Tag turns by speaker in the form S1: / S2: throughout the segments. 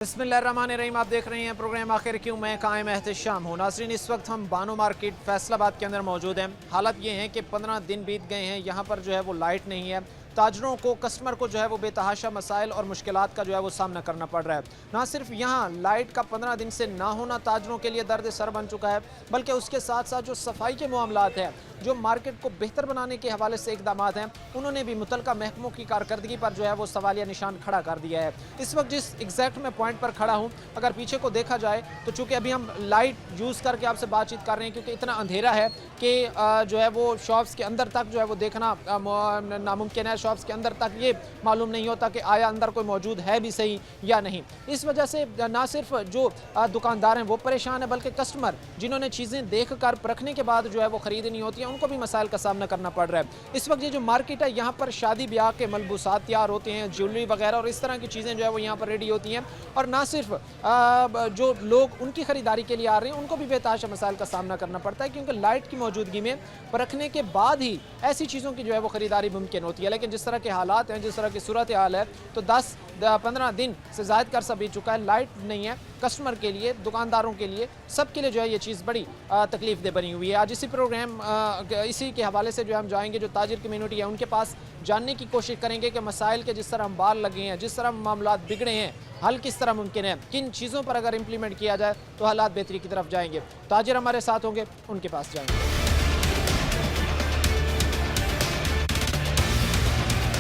S1: बिस्मिल्लाहिर्रहमानिर्रहीम। आप देख रहे हैं प्रोग्राम आखिर क्यों, मैं कायम एहतशाम हूँ। नाज़रीन, इस वक्त हम बानो मार्केट फैसलाबाद के अंदर मौजूद हैं। हालत ये है कि 15 दिन बीत गए हैं, यहाँ पर जो है वो लाइट नहीं है। ताजरों को, कस्टमर को जो है वो बेतहाशा मसाइल और मुश्किलात का जो है वो सामना करना पड़ रहा है। ना सिर्फ यहाँ लाइट का 15 दिन से ना होना ताजरों के लिए दर्द सर बन चुका है, बल्कि उसके साथ साथ जो सफाई के मामलात हैं, जो मार्केट को बेहतर बनाने के हवाले से इकदाम हैं, उन्होंने भी मुतलका महकमों की कारकर्दगी पर जो है वो सवालिया निशान खड़ा कर दिया है। इस वक्त जिस एग्जैक्ट में पॉइंट पर खड़ा हूँ, अगर पीछे को देखा जाए तो चूँकि अभी हम लाइट यूज़ करके आपसे बातचीत कर रहे हैं, क्योंकि इतना अंधेरा है कि जो है वो शॉप्स के अंदर तक जो है वो देखना नामुमकिन है। शॉप्स के अंदर तक ये मालूम नहीं होता कि आया अंदर कोई मौजूद है भी सही या नहीं। इस वजह से ना सिर्फ जो दुकानदार हैं वो परेशान है, बल्कि कस्टमर जिन्होंने चीज़ें देख कर परखने के बाद जो है वो ख़रीदनी होती है, उनको भी मसाइल का सामना करना पड़ रहा है। इस वक्त ये जो मार्केट है, यहाँ पर शादी ब्याह के मलबूसात तैयार होते हैं, ज्वेलरी वगैरह और इस तरह की चीज़ें जो है वो यहाँ पर रेडी होती हैं। और ना सिर्फ जो लोग उनकी ख़रीदारी के लिए आ रहे हैं, उनको भी बेतहाशा मसाइल का सामना करना पड़ता है, क्योंकि लाइट की मौजूदगी में परखने के बाद ही ऐसी चीज़ों की जो है वो ख़रीदारी मुमकिन होती है। लेकिन जिस तरह के हालात हैं, जिस तरह की सूरत हाल है, तो 10-15 दिन से ज़ायद कर बीत चुका है, लाइट नहीं है। कस्टमर के लिए, दुकानदारों के लिए, सब के लिए जो है ये चीज़ बड़ी तकलीफ दे बनी हुई है। आज इसी प्रोग्राम इसी के हवाले से जो हम जाएंगे, जो ताजिर कम्यूनिटी है उनके पास, जानने की कोशिश करेंगे कि मसाइल के जिस तरह हम बाल लगे हैं, जिस तरह मामलात बिगड़े हैं, हल किस तरह मुमकिन है, किन चीज़ों पर अगर इम्प्लीमेंट किया जाए तो हालात बेहतरी की तरफ जाएंगे। ताजिर हमारे साथ होंगे, उनके पास जाएंगे।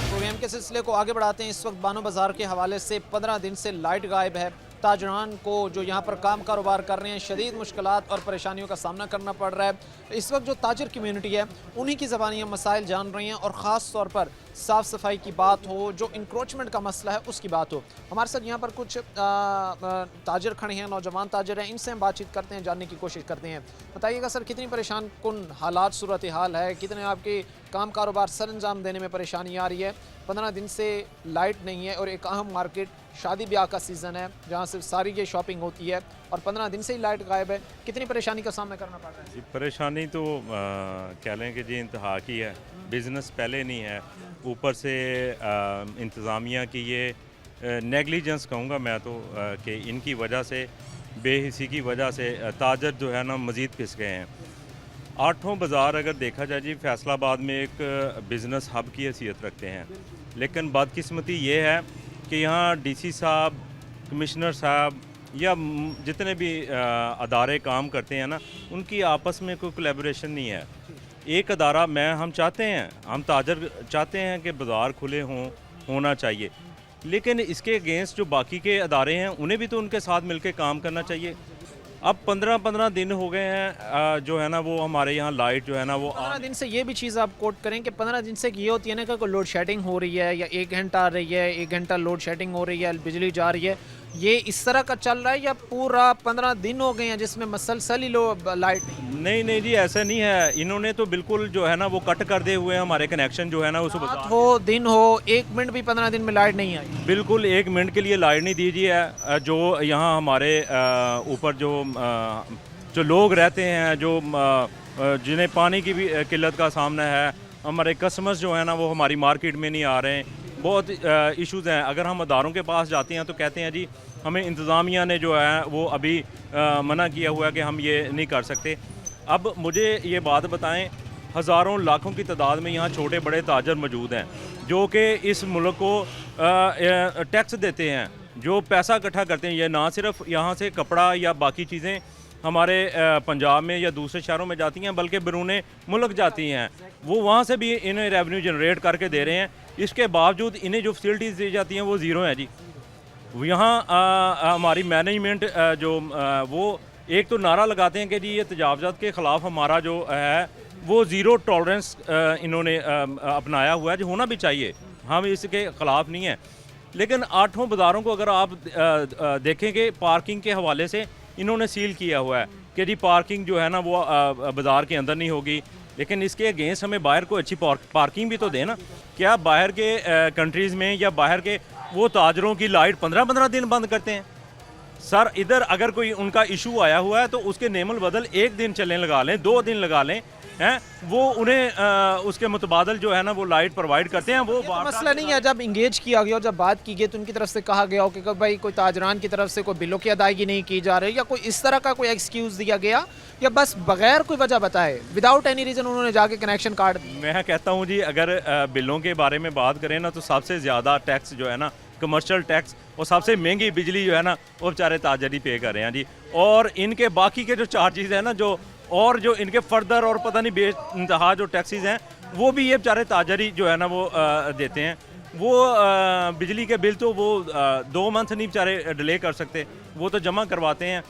S1: प्रोग्राम के सिलसिले को आगे बढ़ाते हैं। इस वक्त बानो बाज़ार के हवाले से 15 दिन से लाइट गायब है। ताजरान को जो यहाँ पर काम कारोबार कर रहे हैं, शदीद मुश्किलात और परेशानियों का सामना करना पड़ रहा है। इस वक्त जो ताजिर कम्यूनिटी है, उन्हीं की ज़बानी हम मसाइल जान रहे हैं, और ख़ास तौर पर साफ़ सफाई की बात हो, जो इंक्रोचमेंट का मसला है उसकी बात हो। हमारे साथ यहाँ पर कुछ ताजिर खड़े हैं, नौजवान ताजिर हैं, इनसे हम बातचीत करते हैं, जानने की कोशिश करते हैं। बताइएगा सर, कितनी परेशान कुन हालात, सूरत हाल है, कितने आपके काम कारोबार सर अंजाम देने में परेशानी आ रही है? 15 दिन से लाइट नहीं है और एक अहम मार्केट, शादी ब्याह का सीज़न है जहाँ से सारी ये शॉपिंग होती है, और 15 दिन से ही लाइट गायब है। कितनी परेशानी का सामना करना पड़ रहा है?
S2: परेशानी तो कह लें कि जी इंतहा की है। बिज़नेस पहले नहीं है, ऊपर से इंतज़ामिया की ये नेगलिजेंस कहूँगा मैं तो, कि इनकी वजह से, बेहिसी की वजह से ताजर जो है ना मज़ीद पिस गए हैं। आठों बाज़ार अगर देखा जाए जी, फैसलाबाद में एक बिज़नेस हब की हैसियत रखते हैं, लेकिन बदकिस्मती ये है कि यहाँ डीसी साहब, कमिश्नर साहब या जितने भी अदारे काम करते हैं ना, उनकी आपस में कोई कोलैबोरेशन नहीं है। एक अदारा हम चाहते हैं, हम ताजर चाहते हैं कि बाज़ार खुले होना चाहिए, लेकिन इसके अगेंस्ट जो बाकी के अदारे हैं, उन्हें भी तो उनके साथ मिलकर काम करना चाहिए। अब 15 दिन हो गए हैं जो है ना वो हमारे यहाँ लाइट जो है ना वो
S1: 15 दिन से ये भी चीज़ आप कोट करें कि 15 दिन से ये होती है ना कि कोई लोड शेडिंग हो रही है, या 1 घंटा आ रही है, 1 घंटा लोड शेडिंग हो रही है, बिजली जा रही है, ये इस तरह का चल रहा है, या पूरा 15 दिन हो गए हैं जिसमें मसलसल ही लाइट
S2: नहीं जी, ऐसा नहीं है। इन्होंने तो बिल्कुल जो है ना वो कट कर दे हुए हमारे कनेक्शन जो है ना, उस
S1: रात हो दिन हो, 1 मिनट भी 15 दिन में लाइट नहीं आई।
S2: बिल्कुल 1 मिनट के लिए लाइट नहीं दीजिए है। जो यहाँ हमारे ऊपर जो लोग रहते हैं, जो जिन्हें पानी की भी किल्लत का सामना है, हमारे कस्टमर्स जो है ना वो हमारी मार्केट में नहीं आ रहे हैं, बहुत इश्यूज़ हैं। अगर हम अदारों के पास जाते हैं तो कहते हैं जी हमें इंतज़ामिया ने जो है वो अभी मना किया हुआ है कि हम ये नहीं कर सकते। अब मुझे ये बात बताएं, हज़ारों लाखों की तादाद में यहाँ छोटे बड़े ताजर मौजूद हैं जो कि इस मुल्क को टैक्स देते हैं, जो पैसा इकट्ठा करते हैं। ये ना सिर्फ यहाँ से कपड़ा या बाकी चीज़ें हमारे पंजाब में या दूसरे शहरों में जाती हैं, बल्कि बैरून मुल्क जाती हैं, वो वहाँ से भी इन्हें रेवेन्यू जनरेट करके दे रहे हैं। इसके बावजूद इन्हें जो फैसिलिटीज़ दी जाती हैं वो ज़ीरो हैं जी। यहाँ हमारी मैनेजमेंट वो एक तो नारा लगाते हैं कि जी ये तजावज़ात के ख़िलाफ़ हमारा जो है वो ज़ीरो टॉलरेंस इन्होंने अपनाया हुआ है, जो होना भी चाहिए, हम इसके ख़िलाफ़ नहीं हैं। लेकिन आठों बाज़ारों को अगर आप देखें कि पार्किंग के हवाले से इन्होंने सील किया हुआ है कि जी पार्किंग जो है ना वो बाज़ार के अंदर नहीं होगी, लेकिन इसके अगेंस्ट हमें बाहर को अच्छी पार्किंग भी तो दें ना। क्या बाहर के कंट्रीज़ में या बाहर के वो ताजरों की लाइट 15 दिन बंद करते हैं? सर, इधर अगर कोई उनका इशू आया हुआ है तो उसके नेमल बदल 1 दिन चलें लगा लें, 2 दिन लगा लें, हैं वो उन्हें उसके मुतबादल जो है ना वो लाइट प्रोवाइड करते हैं। वो
S1: तो मसला नहीं है, जब इंगेज किया गया और जब बात की गई तो उनकी तरफ से कहा गया हो कि भाई कोई ताजरान की तरफ से कोई बिलों की अदायगी नहीं की जा रही, या कोई इस तरह का कोई एक्सक्यूज़ दिया गया, या बस बगैर कोई वजह बताए विदाउट एनी रीज़न उन्होंने जाके कनेक्शन काट दिया?
S2: मैं कहता हूँ जी, अगर बिलों के बारे में बात करें ना तो सबसे ज़्यादा टैक्स जो है ना कमर्शियल टैक्स और सबसे महंगी बिजली जो है ना वो बेचारे ताजर ही पे कर रहे हैं जी। और इनके बाकी के जो चार्जेस हैं ना जो इनके फर्दर और पता नहीं बेइंतहा जो टैक्सेस हैं वो भी ये बेचारे ताजर ही जो है ना वो देते हैं। वो बिजली के बिल तो वो 2 मंथ नहीं बेचारे डिले कर सकते, वो तो जमा करवाते हैं।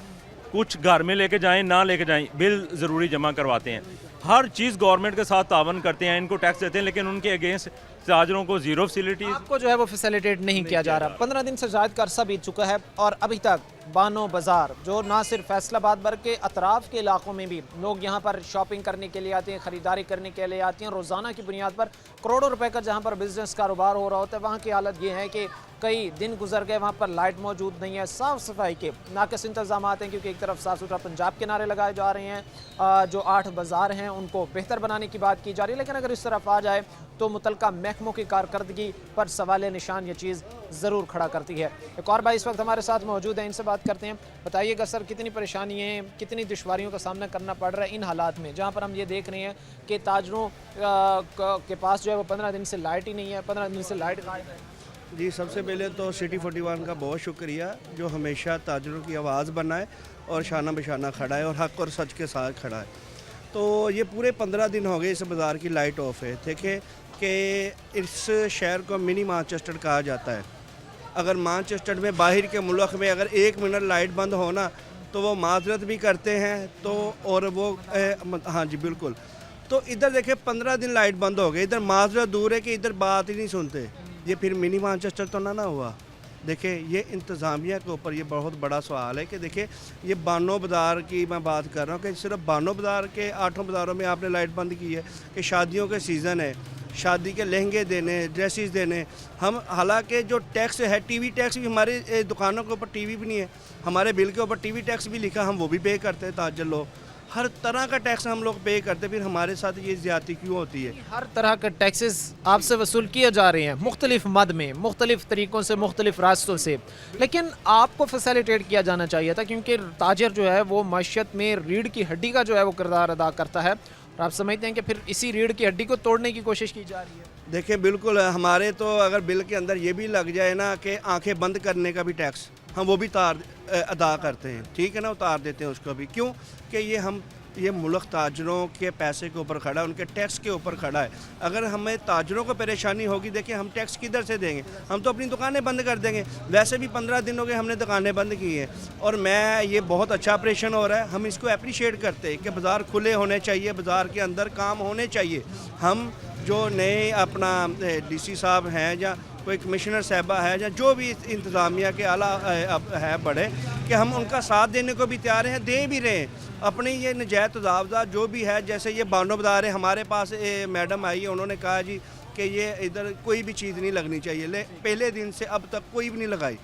S2: कुछ घर में लेके जाएं ना लेके जाएं, बिल ज़रूरी जमा करवाते हैं। हर चीज़ गवर्नमेंट के साथ तावन करते हैं, इनको टैक्स देते हैं, लेकिन उनके अगेंस्ट ताजरों को ज़ीरो फैसिलिटीज़
S1: आपको जो है वो फैसिलिटेट नहीं किया जा रहा। 15 दिन से ज़ायद का अरसा बीत चुका है और अभी तक बानो बाज़ार जो ना सिर्फ फैसलाबाद बल्कि अतराफ़ के इलाकों में भी लोग यहाँ पर शॉपिंग करने के लिए आते हैं, ख़रीदारी करने के लिए आते हैं। रोज़ाना की बुनियाद पर करोड़ों रुपए का जहाँ पर बिज़नेस कारोबार हो रहा होता है, वहाँ की हालत ये है कि कई दिन गुजर गए, वहाँ पर लाइट मौजूद नहीं है, साफ़ सफाई के नाक़िस इंतज़ाम हैं, क्योंकि एक तरफ साफ़ सुथरा पंजाब के नारे लगाए जा रहे हैं, जो 8 बाज़ार हैं उनको बेहतर बनाने की बात की जा रही है, लेकिन अगर इस तरफ आ जाए तो मुतलका महकमों की कारकर्दगी पर सवाल निशान ये चीज़ ज़रूर खड़ा करती है। एक और भाई इस वक्त हमारे साथ मौजूद हैं, इनसे बात करते हैं। बताइएगा सर, कितनी परेशानियाँ हैं, कितनी दुश्वारियों का सामना करना पड़ रहा है इन हालात में, जहाँ पर हम ये देख रहे हैं कि ताजरों के पास जो है वो 15 दिन से लाइट ही नहीं है, 15 दिन से लाइट गायब है।
S3: जी, सबसे पहले तो सिटी 41 का बहुत शुक्रिया जो हमेशा ताजरों की आवाज़ बना है और शाना बशाना खड़ा है और हक और सच के साथ खड़ा है। तो ये पूरे 15 दिन हो गए इस बाज़ार की लाइट ऑफ है। देखें कि इस शहर को मिनी मानचेस्टर कहा जाता है। अगर मानचेस्टर में बाहर के मुल्क में अगर 1 मिनट लाइट बंद होना तो वो माजरत भी करते हैं, तो और वो हाँ जी बिल्कुल। तो इधर देखें 15 दिन लाइट बंद हो गई, इधर माजरत दूर है कि इधर बात ही नहीं सुनते। ये फिर मिनी मानचेस्टर तो ना हुआ। देखिए ये इंतज़ामिया के ऊपर ये बहुत बड़ा सवाल है कि देखिए ये बानो बाज़ार की मैं बात कर रहा हूँ कि सिर्फ बानो बाज़ार के 8 बाज़ारों में आपने लाइट बंद की है कि शादियों के सीज़न है, शादी के लहंगे देने, ड्रेसेस देने। हम हालांकि जो टैक्स है, टीवी टैक्स भी हमारे दुकानों के ऊपर टीवी भी नहीं है, हमारे बिल के ऊपर टीवी टैक्स भी लिखा, हम वो भी पे करते हैं ताजर लोग। हर तरह का टैक्स हम लोग पे करते, फिर हमारे साथ ये ज़्यादती क्यों होती है?
S1: हर तरह के टैक्सेस आपसे वसूल किए जा रहे हैं मुख्तलिफ मद में, मुख्तलिफ तरीक़ों से, मुख्तलिफ रास्तों से, लेकिन आपको फैसिलिटेट किया जाना चाहिए था, क्योंकि ताजर जो है वो माशियत में रीढ़ की हड्डी का जो है वो किरदार अदा करता है, और आप समझते हैं कि फिर इसी रीढ़ की हड्डी को तोड़ने की कोशिश की जा रही है।
S3: देखिए बिल्कुल, हमारे तो अगर बिल के अंदर ये भी लग जाए ना कि आंखें बंद करने का भी टैक्स हम वो भी अदा करते हैं, ठीक है ना, उतार देते हैं उसको भी। क्यों कि ये मुल्क ताजरों के पैसे के ऊपर खड़ा है, उनके टैक्स के ऊपर खड़ा है। अगर हमें ताजरों को परेशानी होगी, देखिए हम टैक्स किधर से देंगे? हम तो अपनी दुकानें बंद कर देंगे। वैसे भी 15 दिन हो गए हमने दुकानें बंद की हैं, और ये बहुत अच्छा ऑपरेशन हो रहा है, हम इसको अप्रिशिएट करते हैं कि बाज़ार खुले होने चाहिए, बाज़ार के अंदर काम होने चाहिए। हम जो नए अपना DC साहब हैं या कोई कमिश्नर साहबा है या जो भी इंतज़ामिया के आला है बड़े, कि हम उनका साथ देने को भी तैयार हैं, दे भी रहे हैं। अपनी ये नजायत तजावज़ा जो भी है, जैसे ये बानो बाज़ार है, हमारे पास मैडम आई है, उन्होंने कहा जी कि ये इधर कोई भी चीज़ नहीं लगनी चाहिए, पहले दिन से अब तक कोई भी नहीं लगाई।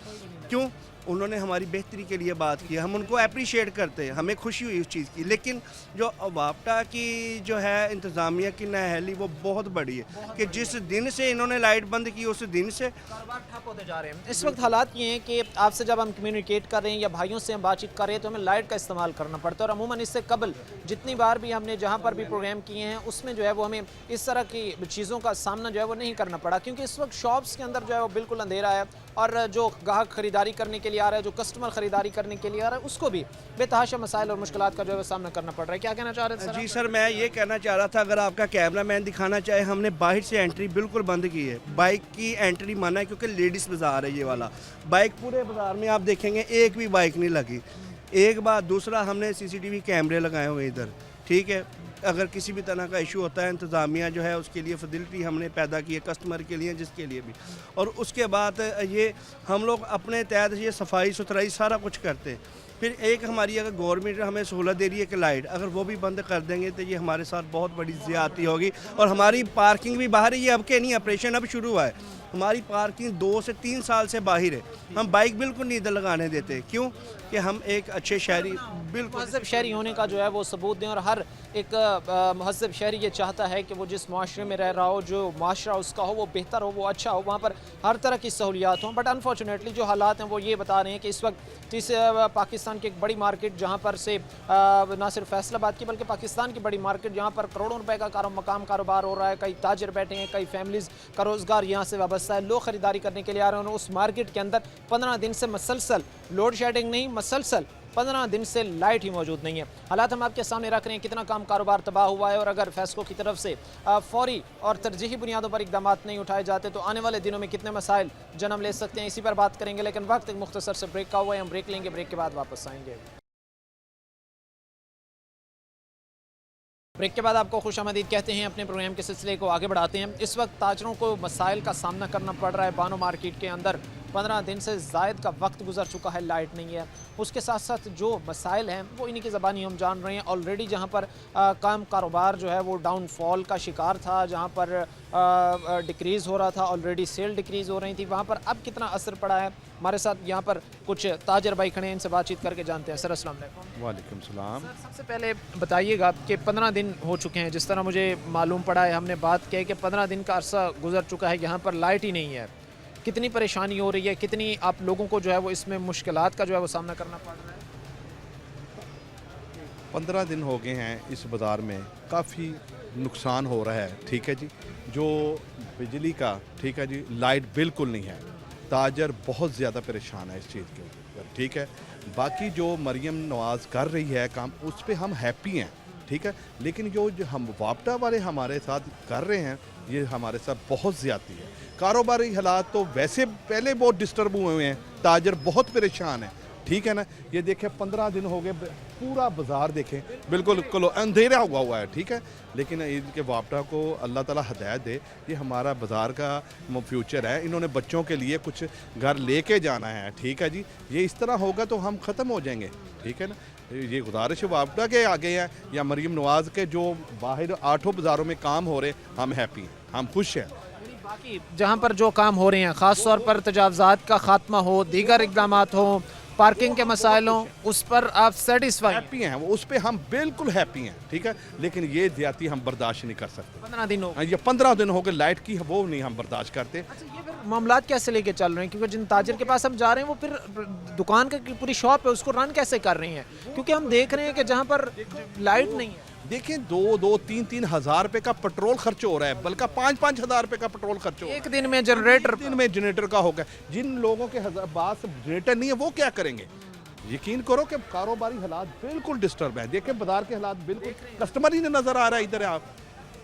S3: क्यों? उन्होंने हमारी बेहतरी के लिए बात की, हम उनको अप्रिशिएट करते हैं, हमें खुशी हुई उस चीज़ की। लेकिन जो वापटा की जो है इंतज़ामिया की नाअहली वो बहुत बड़ी है कि जिस दिन से इन्होंने लाइट बंद की उस दिन से
S1: कारोबार ठप होते जा रहे हैं। इस वक्त हालात ये हैं कि आपसे जब हम कम्युनिकेट कर रहे हैं या भाइयों से हम बातचीत कर रहे हैं तो हमें लाइट का इस्तेमाल करना पड़ता है, और अमूमन इससे कबल जितनी बार भी हमने जहाँ पर भी प्रोग्राम किए हैं उसमें जो है वो हमें इस तरह की चीज़ों का सामना जो है वो नहीं करना पड़ा, क्योंकि इस वक्त शॉप्स के अंदर जो है वो बिल्कुल अंधेरा है, और जो ग्राहक ख़रीदारी करने के लिए आ रहा है, जो कस्टमर ख़रीदारी करने के लिए आ रहा है, उसको भी बेतहाशा मसाइल और मुश्किलात का जो है सामना करना पड़ रहा है। क्या कहना चाह रहे थे?
S3: जी सर, मैं ये कहना चाह रहा था, अगर आपका कैमरा मैन दिखाना चाहे, हमने बाहर से एंट्री बिल्कुल बंद की है, बाइक की एंट्री मना है, क्योंकि लेडीज़ बाज़ार है ये वाला। बाइक पूरे बाज़ार में आप देखेंगे एक भी बाइक नहीं लगी। एक बात, दूसरा हमने CCTV कैमरे लगाए हुए इधर, ठीक है। अगर किसी भी तरह का इशू होता है, इंतज़ामिया जो है उसके लिए फैसिलिटी हमने पैदा की है, कस्टमर के लिए, जिसके लिए भी। और उसके बाद ये हम लोग अपने तहत ये सफाई सुथराई सारा कुछ करते हैं। फिर एक हमारी अगर गवर्नमेंट हमें सहूलत दे रही है कि लाइट, अगर वो भी बंद कर देंगे तो ये हमारे साथ बहुत बड़ी ज़्यादती होगी, और हमारी पार्किंग भी बाहर है, ये अब के नहीं, ऑपरेशन अब शुरू हुआ है। हमारी पार्किंग 2 से 3 साल से बाहर है, हम बाइक बिल्कुल नहीं इधर लगाने देते। क्यों कि हम एक अच्छे शहरी बिल्कुल
S1: महज़ब शहरी होने का जो है वो सबूत दें, और हर एक महज़ब शहरी ये चाहता है कि वो जिस माशरे में रह रहा हो, जो माशरा उसका हो वो बेहतर हो, वो अच्छा हो, वहाँ पर हर तरह की सहूलियात हों। बट अनफॉर्चुनेटली जो हालात हैं वो ये बता रहे हैं कि इस वक्त इस पाकिस्तान की एक बड़ी मार्केट जहाँ पर से ना सिर्फ फैसलाबाद की बल्कि पाकिस्तान की बड़ी मार्केट जहाँ पर करोड़ों रुपए का मकाम कारोबार हो रहा है, कई ताजर बैठे हैं, कई फैमिलीज़ का रोज़गार यहाँ से वाबस्ता है, लोग ख़रीदारी करने के लिए आ रहे हैं। उस मार्केट के अंदर 15 दिन से मसलसल लोड शेडिंग नहीं, मसलसल 15 दिन से लाइट ही मौजूद नहीं है। हालात हम आपके सामने रख रहे हैं, कितना काम कारोबार तबाह हुआ है, और अगर फैसलों की तरफ से फौरी और तरजीही बुनियादों पर इकदाम नहीं उठाए जाते तो आने वाले दिनों में कितने मसाइल जन्म ले सकते हैं, इसी पर बात करेंगे। लेकिन वक्त एक मुख्तसर से ब्रेक का हुआ है, हम ब्रेक लेंगे, ब्रेक के बाद वापस आएंगे। ब्रेक के बाद आपको खुशामदीद कहते हैं। अपने प्रोग्राम के सिलसिले को आगे बढ़ाते हैं। इस वक्त ताजरों को मसाइल का सामना करना पड़ रहा है। बानो मार्केट के अंदर 15 दिन से ज़ायद का वक्त गुजर चुका है, लाइट नहीं है। उसके साथ साथ जो मसाइल हैं वो इन्हीं की ज़बानी हम जान रहे हैं। ऑलरेडी जहाँ पर काम कारोबार जो है वो डाउनफॉल का शिकार था, जहाँ पर डिक्रीज़ हो रहा था, ऑलरेडी सेल डिक्रीज़ हो रही थी, वहाँ पर अब कितना असर पड़ा है। हमारे साथ यहाँ पर कुछ ताजर भाई खड़े हैं, इनसे बातचीत करके जानते हैं। सर अस्सलाम वालेकुम।
S4: वालेकुम सलाम।
S1: सर सबसे पहले बताइएगा कि 15 दिन हो चुके हैं, जिस तरह मुझे मालूम पड़ा है, हमने बात की कि 15 दिन का अरसा गुजर चुका है, यहाँ पर लाइट ही नहीं है। कितनी परेशानी हो रही है, कितनी आप लोगों को जो है वो इसमें मुश्किलात का जो है वो सामना करना पड़ रहा है?
S4: 15 दिन हो गए हैं इस बाज़ार में, काफ़ी नुकसान हो रहा है। ठीक है जी, जो बिजली का, ठीक है जी, लाइट बिल्कुल नहीं है। ताजर बहुत ज़्यादा परेशान है इस चीज़ के ऊपर। ठीक है, बाकी जो मरियम नवाज़ कर रही है काम, उस पर हम हैप्पी हैं। ठीक है, लेकिन जो हम वापडा वाले हमारे साथ कर रहे हैं, ये हमारे साथ बहुत ज़्यादती है। कारोबारी हालात तो वैसे पहले बहुत डिस्टर्ब हुए हैं, ताजर बहुत परेशान है। ठीक है ना, ये देखें 15 दिन हो गए, पूरा बाज़ार देखें बिल्कुल अंधेरा हुआ है। ठीक है, लेकिन इनके वापडा को अल्लाह ताला हिदायत दे, ये हमारा बाज़ार का फ्यूचर है। इन्होंने बच्चों के लिए कुछ घर लेके जाना है। ठीक है जी, ये इस तरह होगा तो हम ख़त्म हो जाएंगे। ठीक है ना, ये गुजारिश वापडा के आगे है या मरीम नवाज़ के जो बाहर 8 बाज़ारों में काम हो रहे, हम हैप्पी हैं, हम खुश हैं।
S1: बाकी जहाँ पर जो काम हो रहे हैं, ख़ास तौर पर तजावज़ात का खात्मा हो, दीगर इक़दामात हो, पार्किंग के मसाइल हों, उस पर आप सेटिस्फाई?
S4: हैप्पी हैं, उस पर हम बिल्कुल हैप्पी हैं। ठीक है, लेकिन ये ज़्यादती हम बर्दाश्त नहीं कर सकते।
S1: 15 दिन हो,
S4: ये 15 दिन हो गए लाइट की, वो नहीं हम बर्दाश्त करते।
S1: अच्छा ये फिर मामलात कैसे लेके चल रहे हैं? क्योंकि जिन ताजिर के पास हम जा रहे हैं वो फिर दुकान का पूरी शॉप है, उसको रन कैसे कर रही हैं? क्योंकि हम देख रहे हैं कि जहाँ पर लाइट नहीं है,
S4: देखिए 2-3 हज़ार रुपये का पेट्रोल खर्च हो रहा है, बल्कि 5-5 हज़ार रुपये का पेट्रोल खर्च हो रहा है।
S1: एक दिन में जनरेटर,
S4: दिन में जनरेटर का होगा। जिन लोगों के पास जनरेटर नहीं है वो क्या करेंगे? यकीन करो कि कारोबारी हालात बिल्कुल डिस्टर्ब है। देखें बाजार के हालात बिल्कुल, कस्टमर ही नहीं नज़र आ रहा है इधर आप।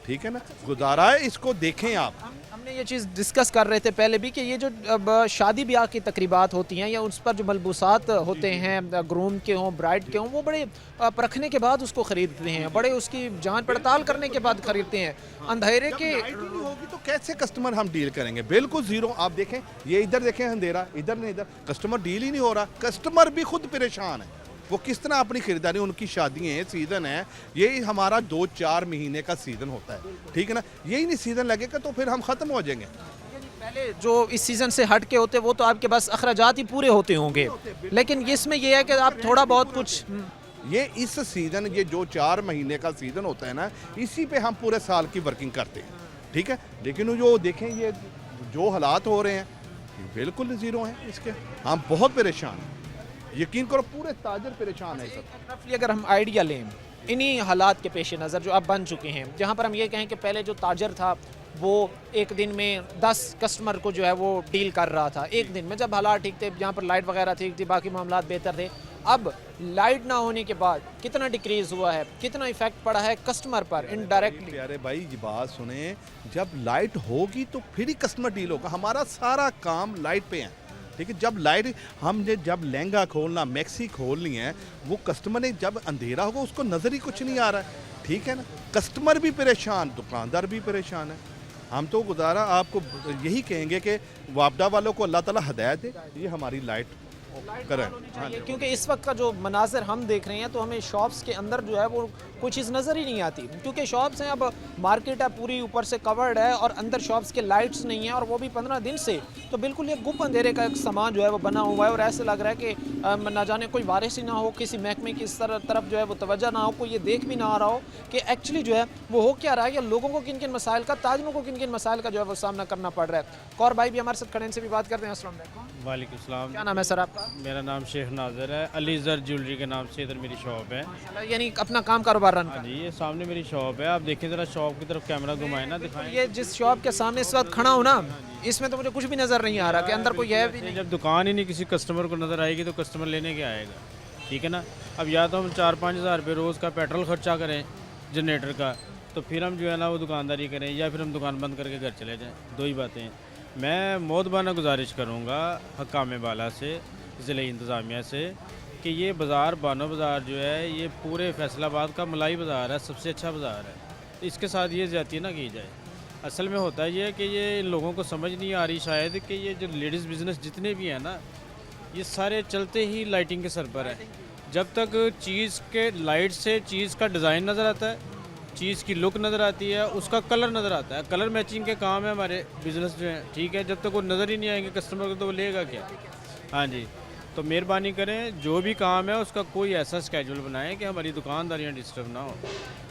S4: ठीक है ना, गुजारा है, इसको देखें आप।
S1: हमने ये चीज़ डिस्कस कर रहे थे पहले भी कि ये जो अब शादी ब्याह की तकरीबात होती हैं या उस पर जो मलबूसात होते हैं, ग्रूम के हों, ब्राइड के हों, वो बड़े परखने के बाद उसको ख़रीदते हैं, बड़े उसकी जांच पड़ताल करने के बाद ख़रीदते हैं। अंधेरे के
S4: लाइट ही नहीं होगी तो कैसे कस्टमर हम डील करेंगे? बिल्कुल ज़ीरो। आप देखें, ये इधर देखें अंधेरा, इधर नहीं, इधर कस्टमर डील ही नहीं हो रहा। कस्टमर भी खुद परेशान है, वो किस तरह अपनी खरीदारी, उनकी शादियाँ हैं, सीज़न है, यही हमारा 2-4 महीने का सीज़न होता है। ठीक है ना, यही नहीं सीज़न लगेगा तो फिर हम ख़त्म हो जाएंगे।
S1: पहले जो इस सीज़न से हट के होते वो तो आपके बस अखराजात ही पूरे होते होंगे, लेकिन इसमें ये है कि आप थोड़ा बहुत कुछ
S4: ये इस सीज़न, ये जो 4 महीने का सीज़न होता है ना, इसी पे हम पूरे साल की वर्किंग करते हैं। ठीक है, लेकिन जो देखें ये जो हालात हो रहे हैं बिल्कुल ज़ीरो हैं इसके, हम बहुत परेशान हैं। यकीन करो पूरे ताजर परेशान है सब।
S1: रफली अगर हम आइडिया लें इन्हीं हालात के पेश नज़र जो अब बन चुके हैं, जहाँ पर हम ये कहें कि पहले जो ताजर था वो एक दिन में 10 कस्टमर को जो है वो डील कर रहा था, एक दिन में, जब हालात ठीक थे, जहाँ पर लाइट वगैरह ठीक थी, बाकी मामलात बेहतर थे। अब लाइट ना होने के बाद कितना डिक्रीज़ हुआ है, कितना इफेक्ट पड़ा है कस्टमर पर इनडायरेक्टली?
S4: प्यारे भाई ये बात सुने, जब लाइट होगी तो फिर ही कस्टमर डील होगा। हमारा सारा काम लाइट पे है। ठीक है, जब लाइट, हमने जब लहंगा खोलना, मैक्सी खोलनी है, वो कस्टमर ने जब अंधेरा होगा उसको नज़र ही कुछ नहीं आ रहा है। ठीक है ना, कस्टमर भी परेशान, दुकानदार भी परेशान है। हम तो गुजारा आपको यही कहेंगे कि वापडा वालों को अल्लाह ताला हिदायत दे, ये हमारी लाइट करें।
S1: चाहिए, क्योंकि इस वक्त का जो मनाजिर हम देख रहे हैं तो हमें शॉप्स के अंदर जो है वो कोई चीज़ नज़र ही नहीं आती, क्योंकि शॉप्स हैं, अब मार्केट है पूरी ऊपर से कवर्ड है और अंदर शॉप्स के लाइट्स नहीं है, और वो भी 15 दिन से। तो बिल्कुल ये गुप अंधेरे का एक सामान जो है वो बना हुआ है, और ऐसे लग रहा है कि ना जाने कोई वारिस ही ना हो, किसी महकमे की इस तरफ जो है वो तवज्जो ना हो, कोई ये देख भी ना आ रहा हो कि एक्चुअली जो है वो हो क्या रहा है, या लोगों को किन किन मसाइल का, ताजरों को किन किन मसाइल का जो है वो सामना करना पड़ रहा है। और भाई भी हमारे साथ खड़े, से भी बात करते हैं। अस्सलाम वालेकुम।
S5: वालेकुम सलाम।
S1: क्या नाम है सर आपका?
S5: मेरा नाम शेख नाज़र है, अलीज़र ज्वेलरी के नाम से इधर मेरी शॉप है।
S1: यानी अपना काम कारोबार रन
S5: हाँ जी, ये सामने मेरी शॉप है, आप देखें ज़रा शॉप की तरफ कैमरा घुमाए ना, दिखाएं।
S1: ये जिस शॉप के सामने इस वक्त खड़ा हूँ ना, इसमें तो मुझे कुछ भी नज़र नहीं आ रहा कि अंदर कोई है भी नहीं।
S5: जब दुकान ही नहीं किसी कस्टमर को नज़र आएगी तो कस्टमर लेने के आएगा, ठीक है ना। अब या तो हम 4-5 हज़ार रुपये रोज़ का पेट्रोल खर्चा करें जनरेटर का, तो फिर हम जो है ना वो दुकानदारी करें, या फिर हम दुकान बंद करके घर चले जाएँ, दो ही बातें हैं। मैं मोदबाना गुजारिश करूँगा हकाम बाला से, ज़िले इंतज़ामिया से, कि ये बाज़ार बानो बाज़ार जो है ये पूरे फैसलाबाद का मलाई बाज़ार है, सबसे अच्छा बाज़ार है, तो इसके साथ ये ज़्यादती ना की जाए। असल में होता ये है कि ये इन लोगों को समझ नहीं आ रही शायद कि ये जो लेडीज़ बिज़नेस जितने भी हैं ना, ये सारे चलते ही लाइटिंग के सर पर है। जब तक चीज़ के लाइट से चीज़ का डिज़ाइन नज़र आता है, चीज़ की लुक नज़र आती है, उसका कलर नज़र आता है, कलर मैचिंग के काम है हमारे बिज़नेस जो है, ठीक है। जब तक वो नज़र ही नहीं आएंगे कस्टमर को तो वो लेगा क्या। हाँ जी, तो मेहरबानी करें, जो भी काम है उसका कोई ऐसा स्केड्यूल बनाएं कि हमारी दुकानदारियाँ डिस्टर्ब ना हो,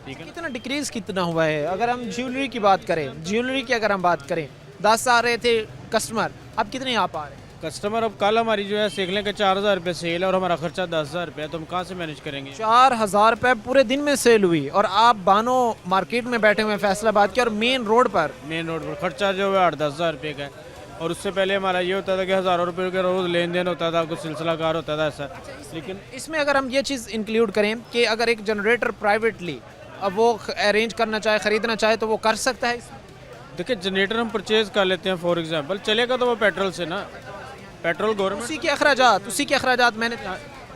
S5: ठीक है।
S1: कितना डिक्रीज कितना हुआ है? अगर हम ज्वेलरी की बात करें, ज्वेलरी की अगर हम बात करें, 10 आ रहे थे कस्टमर, अब कितने आ पा रहे हैं?
S5: कस्टमर अब कल हमारी जो है सीख लें कि 4,000 रुपये सेल है और हमारा खर्चा 10,000 रुपये है, तो हम कहाँ से मैनेज करेंगे।
S1: 4,000 रुपये पूरे दिन में सेल हुई, और आप बानो मार्केट में बैठे हुए हैं फैसलाबाद के, और मेन रोड पर
S5: खर्चा जो है 8-10 हज़ार रुपये का है, और उससे पहले हमारा ये होता था कि हज़ारों रुपये का रोज़ लेन देन होता था, कुछ सिलसिलाकार होता था ऐसा। लेकिन
S1: इसमें अगर हम ये चीज़ इंक्लूड करें कि अगर एक जनरेटर प्राइवेटली अब वो अरेंज करना चाहे, ख़रीदना चाहे, तो वो कर सकता है?
S5: देखिए, जनरेटर हम परचेज़ कर लेते हैं फॉर एग्जांपल, चलेगा तो वो पेट्रोल से ना, पेट्रोल गवर्नमेंट,
S1: उसी के अखराजात मैंने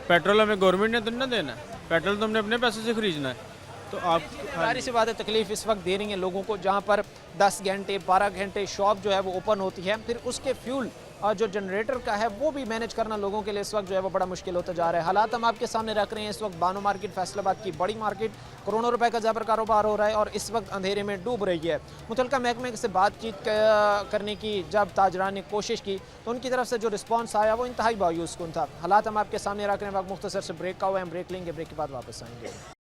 S5: पेट्रोल हमें गवर्नमेंट ने तो नहीं देना, पेट्रोल तो हमने अपने पैसे से खरीदना है। तो आप
S1: सारी सी बात है, तकलीफ इस वक्त दे रही है लोगों को, जहाँ पर 10 घंटे 12 घंटे शॉप जो है वो ओपन होती है, फिर उसके फ्यूल और जो जनरेटर का है वो भी मैनेज करना लोगों के लिए इस वक्त जो है वो बड़ा मुश्किल होता जा रहा है। हालात हम आपके सामने रख रहे हैं। इस वक्त बानो मार्केट फैसलाबाद की बड़ी मार्केट, करोड़ों रुपए का ज़बर कारोबार हो रहा है और इस वक्त अंधेरे में डूब रही है। मुतलका महकमे से बातचीत करने की जब ताजरान ने कोशिश की तो उनकी तरफ से जो रिस्पॉन्स आया वो इंतहाई बायूसकुन था। हालात हम आपके सामने रख रहे हैं। वक्त मुख्तसर से ब्रेक का हुआ है, हम ब्रेक लेंगे, ब्रेक के बाद वापस आएंगे।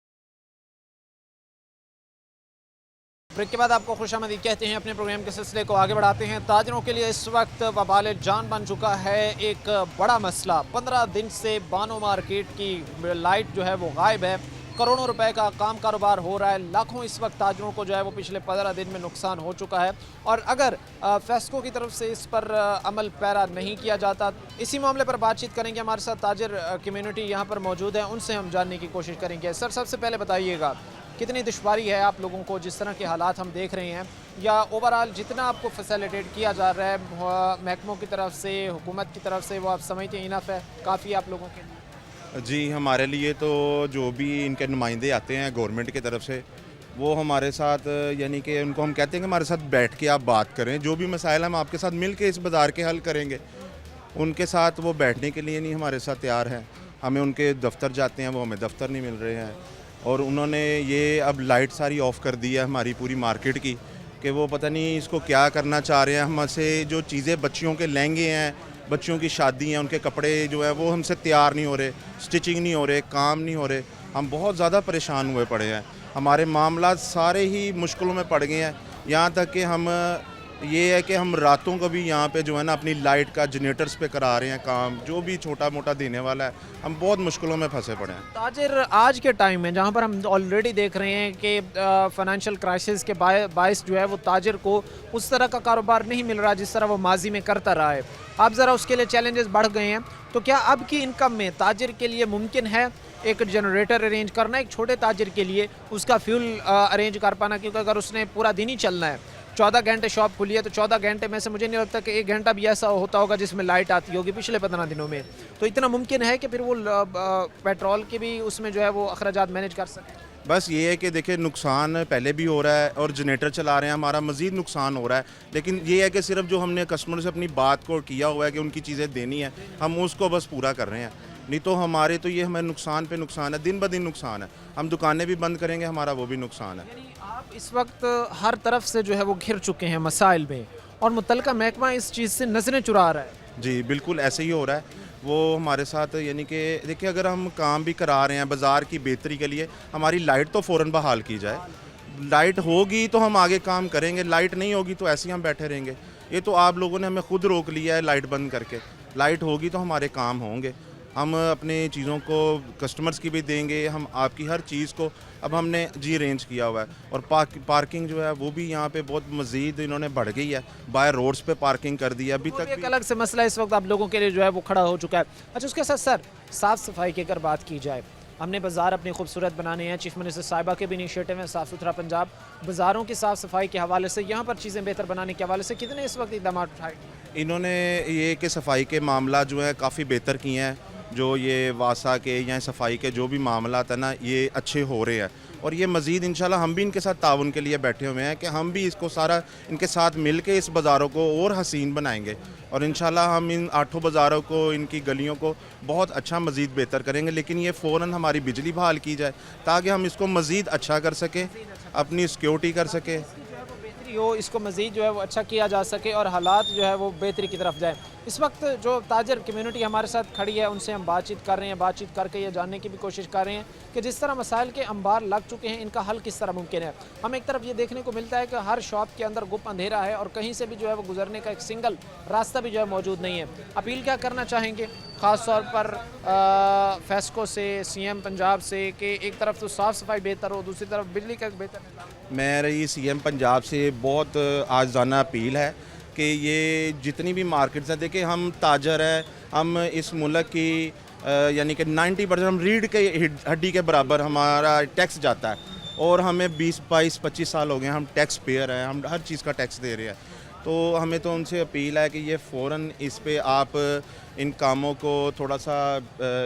S1: ब्रेक के बाद आपको खुशामदीद कहते हैं। अपने प्रोग्राम के सिलसिले को आगे बढ़ाते हैं। ताजरों के लिए इस वक्त वबाल जान बन चुका है एक बड़ा मसला। 15 दिन से बानो मार्केट की लाइट जो है वो गायब है। करोड़ों रुपए का काम कारोबार हो रहा है। लाखों इस वक्त ताजरों को जो है वो पिछले 15 दिन में नुकसान हो चुका है और अगर फेस्को की तरफ से इस पर अमल पैरा नहीं किया जाता, इसी मामले पर बातचीत करेंगे। हमारे साथ ताजर कम्युनिटी यहाँ पर मौजूद है, उनसे हम जानने की कोशिश करेंगे। सर, सबसे पहले बताइएगा कितनी दुश्वारी है आप लोगों को जिस तरह के हालात हम देख रहे हैं, या ओवरऑल जितना आपको फैसिलिटेट किया जा रहा है महकमों की तरफ से, हुकूमत की तरफ से, वो आप समझते हैं इनफ है, काफ़ी आप लोगों के लिए?
S6: जी, हमारे लिए तो जो भी इनके नुमाइंदे आते हैं गवर्नमेंट की तरफ से, वो हमारे साथ यानी कि उनको हम कहते हैं कि हमारे साथ बैठ के आप बात करें, जो भी मसाइल हम आपके साथ मिल के इस बाज़ार के हल करेंगे। उनके साथ वो बैठने के लिए नहीं हमारे साथ तैयार हैं। हमें उनके दफ्तर जाते हैं, वो हमें दफ्तर नहीं मिल रहे हैं। और उन्होंने ये अब लाइट सारी ऑफ़ कर दी है हमारी पूरी मार्केट की, कि वो पता नहीं इसको क्या करना चाह रहे हैं। हमसे जो चीज़ें, बच्चियों के लहंगे हैं, बच्चियों की शादी हैं, उनके कपड़े जो है वो हमसे तैयार नहीं हो रहे, स्टिचिंग नहीं हो रहे, काम नहीं हो रहे। हम बहुत ज़्यादा परेशान हुए पड़े हैं। हमारे मामला सारे ही मुश्किलों में पड़ गए हैं। यहाँ तक कि हम ये है कि हम रातों को भी यहाँ पे जो है ना अपनी लाइट का जनरेटर्स पे करा रहे हैं काम, जो भी छोटा मोटा देने वाला है। हम बहुत मुश्किलों में फंसे पड़े हैं।
S1: ताजिर आज के टाइम में जहाँ पर हम ऑलरेडी देख रहे हैं कि फाइनेंशियल क्राइसिस के बायस जो है वो ताजिर को उस तरह का कारोबार नहीं मिल रहा जिस तरह वो माजी में करता रहा है। अब ज़रा उसके लिए चैलेंजेस बढ़ गए हैं, तो क्या अब की इनकम में ताजिर के लिए मुमकिन है एक जनरेटर अरेंज करना, एक छोटे ताजिर के लिए उसका फ्यूल अरेंज कर पाना? क्योंकि अगर उसने पूरा दिन ही चलना है, 14 घंटे शॉप खुली है, तो 14 घंटे में से मुझे नहीं लगता कि 1 घंटा भी ऐसा होता होगा जिसमें लाइट आती होगी पिछले 15 दिनों में। तो इतना मुमकिन है कि फिर वो पेट्रोल के भी उसमें जो है वो अखराजात मैनेज कर सकें?
S6: बस ये है कि देखिए नुकसान पहले भी हो रहा है और जनरेटर चला रहे हैं, हमारा मज़ीद नुकसान हो रहा है। लेकिन ये है कि सिर्फ जो हमने कस्टमर से अपनी बात को किया हुआ है कि उनकी चीज़ें देनी है, हम उसको बस पूरा कर रहे हैं। नहीं तो हमारे तो ये हमें नुकसान पे नुकसान है, दिन ब दिन नुकसान है। हम दुकानें भी बंद करेंगे, हमारा वो भी नुकसान है।
S1: यानी आप इस वक्त हर तरफ से जो है वो घिर चुके हैं मसाइल में, और मुतल्लिका महकमा इस चीज़ से नजरें चुरा रहा है।
S6: जी बिल्कुल ऐसे ही हो रहा है। वो हमारे साथ यानी कि देखिए अगर हम काम भी करा रहे हैं बाज़ार की बेहतरी के लिए, हमारी लाइट तो फ़ौरन बहाल की जाए। लाइट होगी तो हम आगे काम करेंगे, लाइट नहीं होगी तो ऐसे ही हम बैठे रहेंगे। ये तो आप लोगों ने हमें खुद रोक लिया है लाइट बंद करके। लाइट होगी तो हमारे काम होंगे, हम अपने चीज़ों को कस्टमर्स की भी देंगे, हम आपकी हर चीज़ को अब हमने जी अरेंज किया हुआ है। और पार्किंग जो है वो भी यहाँ पे बहुत मज़ीद इन्होंने बढ़ गई है, बाय रोड्स पे पार्किंग कर दी है। अभी
S1: वो
S6: तक
S1: भी एक
S6: भी
S1: अलग से मसला इस वक्त आप लोगों के लिए जो है वो खड़ा हो चुका है। अच्छा, उसके साथ सर साफ़ सफाई की अगर बात की जाए, हमने बाज़ार अपनी खूबसूरत बनाने हैं, चीफ मिनिस्टर साहिबा के भी इनिशिएटिव है साफ़ सुथरा पंजाब। बाज़ारों की साफ़ सफाई के हवाले से, यहाँ पर चीज़ें बेहतर बनाने के हवाले से कितने इस वक्त इकदाम उठाए?
S6: इन्होंने ये कि सफाई के मामला जो है काफ़ी बेहतर किए हैं। जो ये वासा के या सफाई के जो भी मामला है ना, ये अच्छे हो रहे हैं। और ये मज़ीद इंशाल्लाह हम भी इनके साथ ताउन के लिए बैठे हुए हैं कि हम भी इसको सारा इनके साथ मिल के इस बाज़ारों को और हसीन बनाएंगे। और इंशाल्लाह हम इन 8 बाज़ारों को, इनकी गलियों को बहुत अच्छा मज़ीद बेहतर करेंगे। लेकिन ये फ़ौरन हमारी बिजली बहाल की जाए ताकि हम इसको मज़ीद अच्छा कर सकें, अपनी सिक्योरिटी कर सकें।
S1: बेहतरी हो, इसको मज़ीद जो है वो अच्छा किया जा सके और हालात जो है वो बेहतरी की तरफ जाए। इस वक्त जो ताजर कम्युनिटी हमारे साथ खड़ी है, उनसे हम बातचीत कर रहे हैं, बातचीत करके ये जानने की भी कोशिश कर रहे हैं कि जिस तरह मसाइल के अंबार लग चुके हैं, इनका हल किस तरह मुमकिन है। हम एक तरफ ये देखने को मिलता है कि हर शॉप के अंदर गुप अंधेरा है और कहीं से भी जो है वो गुजरने का एक सिंगल रास्ता भी जो है मौजूद नहीं है। अपील क्या करना चाहेंगे ख़ास तौर पर फेस्को से, CM पंजाब से, कि एक तरफ तो साफ़ सफाई बेहतर हो, दूसरी तरफ बिजली का बेहतर निज़ाम?
S6: मेरी CM पंजाब से बहुत आज़ाना अपील है कि ये जितनी भी मार्केट्स हैं, देखिए हम ताजर हैं, हम इस मुल्क की यानी कि 90% हम रीढ़ के हड्डी के बराबर हमारा टैक्स जाता है। और हमें 20, 22, 25 साल हो गए, हम टैक्स पेयर हैं, हम हर चीज़ का टैक्स दे रहे हैं। तो हमें तो उनसे अपील है कि ये फ़ौरन इस पे आप इन कामों को थोड़ा सा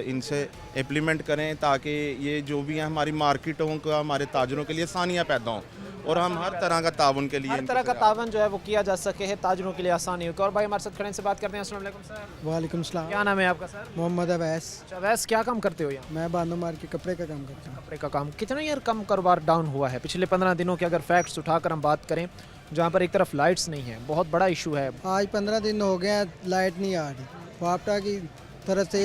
S6: इनसे इम्प्लीमेंट करें ताकि ये जो भी है हमारी मार्केटों का, हमारे ताजरों के लिए आसानियाँ पैदा हों और हम हर तरह का ताउन के लिए
S1: हर तरह का तावन जो है वो किया जा सके है, ताजरों के लिए आसानी हो। और भाई हमारे साथ खड़े से बात करते हैं। अस्सलाम वालेकुम सर।
S7: वालेकुम सलाम।
S1: क्या नाम है आपका सर?
S7: मोहम्मद अवैस।
S1: अच्छा, वैसे क्या काम करते हो यहाँ?
S7: मैं बानो मार के कपड़े का काम करता हूँ।
S1: कपड़े का काम। कितना यार कम कारोबार डाउन हुआ है पिछले 15 दिनों के अगर फैक्ट्स उठाकर हम बात करें, जहाँ पर एक तरफ लाइट्स नहीं है, बहुत बड़ा इशू है।
S7: आज 15 दिन हो गए हैं, लाइट नहीं आ रही। वापटा की तरफ से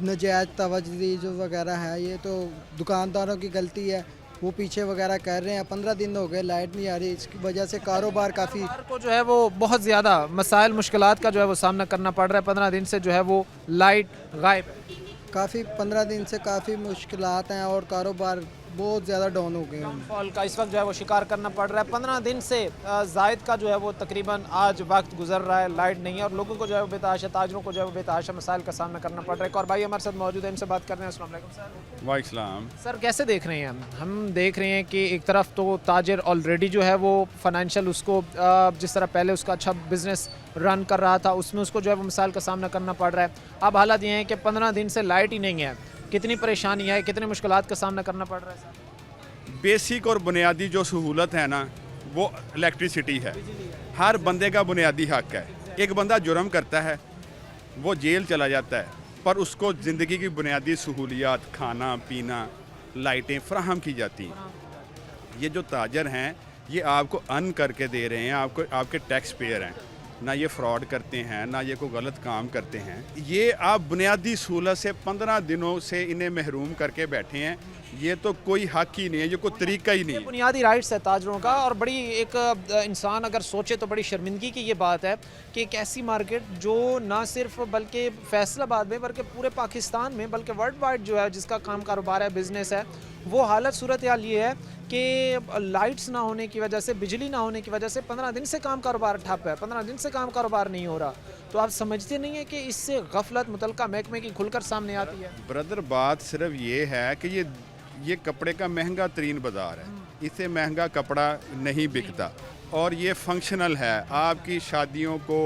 S7: नजायज़ तवज्जो जो वगैरह है, ये तो दुकानदारों की गलती है, वो पीछे वगैरह कर रहे हैं। 15 दिन हो गए लाइट नहीं आ रही, इसकी वजह से कारोबार काफ़ी
S1: सरकार को जो है वो बहुत ज़्यादा मसाइल मुश्किलात का जो है वो सामना करना पड़ रहा है। 15 दिन से जो है वो लाइट गायब है।
S7: काफ़ी 15 दिन से काफ़ी मुश्किलात हैं और कारोबार बहुत ज़्यादा डाउन हो गए हैं।
S1: फॉल का इस वक्त जो है वो शिकार करना पड़ रहा है। 15 दिन से जायद का जो है वो तकरीबन आज वक्त गुजर रहा है, लाइट नहीं है और लोगों को जो है वो बेतहाशा, ताजरों को जो है वो बेतहाशा मसाइल का सामना करना पड़ रहा है। और भाई हमारे साथ मौजूद है, इनसे बात करते हैं। अस्सलाम वालेकुम सर।
S8: वालेकुम।
S1: सर कैसे देख रहे हैं हम देख रहे हैं कि एक तरफ तो ताजर ऑलरेडी जो है वो फाइनेंशियल उसको जिस तरह पहले उसका अच्छा बिजनेस रन कर रहा था, उसमें उसको जो है वो मसाइल का सामना करना पड़ रहा है। अब हालात ये हैं कि 15 दिन से लाइट ही नहीं है, कितनी परेशानी है, कितने मुश्किलात का सामना करना पड़ रहा है सर?
S8: बेसिक और बुनियादी जो सहूलत है ना, वो इलेक्ट्रिसिटी है। हर बंदे का बुनियादी हक है। एक बंदा जुर्म करता है, वो जेल चला जाता है, पर उसको ज़िंदगी की बुनियादी सहूलियात, खाना पीना, लाइटें फराहम की जाती हैं। ये जो ताजर हैं, ये आपको अर्न करके दे रहे हैं, आपके टैक्स पेयर हैं, ना ये फ्रॉड करते हैं, ना ये कोई गलत काम करते हैं। ये आप बुनियादी सहूलत से 15 दिनों से इन्हें महरूम करके बैठे हैं। ये तो कोई हक ही नहीं है, ये कोई तरीका ही नहीं है।
S1: बुनियादी राइट्स है ताजरों का। और बड़ी एक इंसान अगर सोचे तो बड़ी शर्मिंदगी की ये बात है कि एक ऐसी मार्केट जो ना सिर्फ बल्कि फैसलाबाद में बल्कि पूरे पाकिस्तान में बल्कि वर्ल्ड वाइड जो है जिसका काम कारोबार है, बिजनेस है, वो हालत सूरत हाल ये है कि लाइट्स ना होने की वजह से, बिजली ना होने की वजह से 15 दिन से काम कारोबार ठप है, 15 दिन से काम कारोबार नहीं हो रहा। तो आप समझते नहीं है कि इससे गफलत मुतल्लिका महकमे की खुलकर सामने आती है?
S8: ब्रदर, बात सिर्फ ये है कि ये कपड़े का महंगा तरीन बाज़ार है, इससे महंगा कपड़ा नहीं बिकता और ये फंक्शनल है। आपकी शादियों को,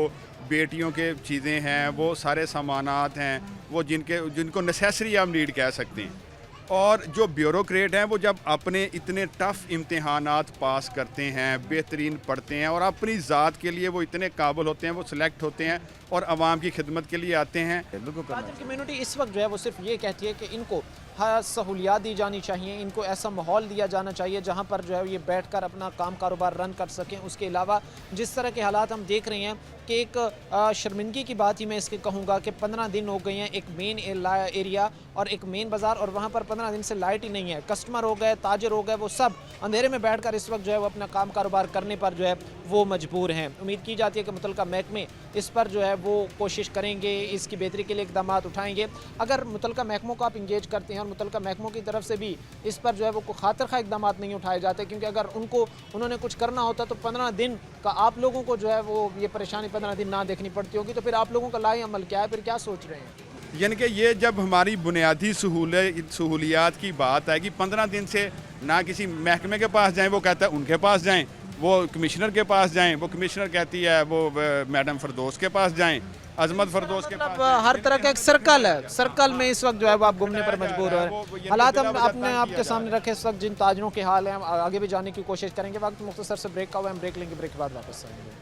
S8: बेटियों के चीज़ें हैं, वो सारे सामानात हैं, वो जिनको नेसेसरी आप नीड कह सकते हैं, और जो ब्यूरोक्रेट हैं वो जब अपने इतने टफ़ इम्तहानात पास करते हैं, बेहतरीन पढ़ते हैं और अपनी ज़ात के लिए वो इतने काबिल होते हैं, वो सिलेक्ट होते हैं और आवाम की खिदमत के लिए आते हैं।
S1: ताजर कम्युनिटी इस वक्त जो है वो सिर्फ ये कहती है कि इनको हर सहूलियात दी जानी चाहिए, इनको ऐसा माहौल दिया जाना चाहिए जहाँ पर जो है ये बैठकर अपना काम कारोबार रन कर सकें। उसके अलावा जिस तरह के हालात हम देख रहे हैं कि एक शर्मिंदगी की बात ही मैं इसके कहूँगा कि 15 दिन हो गए हैं एक मेन एरिया और एक मेन बाज़ार, और वहाँ पर 15 दिन से लाइट ही नहीं है। कस्टमर हो गए, ताजर हो गए, वो सब अंधेरे में बैठकर इस वक्त जो है वो अपना काम कारोबार करने पर जो है वो मजबूर हैं। उम्मीद की जाती है कि मुतल्लिका महकमे इस पर जो है वो कोशिश करेंगे, इसकी बेहतरी के लिए इक़दाम उठाएंगे। अगर मुतल्लिका महकमों को आप इंगेज करते हैं और मुतल्लिका महकमों की तरफ से भी इस पर जो है वो खातिर खा इक़दाम नहीं उठाए जाते, क्योंकि अगर उन्होंने कुछ करना होता तो 15 दिन का आप लोगों को जो है वो ये परेशानी 15 दिन ना देखनी पड़ती होगी, तो फिर आप लोगों का लाए अमल क्या है, फिर क्या सोच रहे हैं?
S8: यानी कि ये जब हमारी बुनियादी सहूलियात की बात आएगी, 15 दिन से ना किसी महकमे के पास जाएं, वो कहता है उनके पास जाएं, वो कमिश्नर के पास जाएं, वो कमिश्नर कहती है वो मैडम फरदौस के पास जाएं, अजमत फरदौस के पास
S1: मतलब हर तरह का एक सर्कल है, सर्कल में इस वक्त जो है वो आप घूमने पर मजबूर हो रहे हैं। हालात हम अपने आपके सामने रखे इस वक्त जिन ताजरों के हाल हैं, हम आगे भी जाने की कोशिश करेंगे। वक्त मुख्तसर से ब्रेक का हुआ, हम ब्रेक लेंगे, ब्रेक के बाद वापस आएंगे।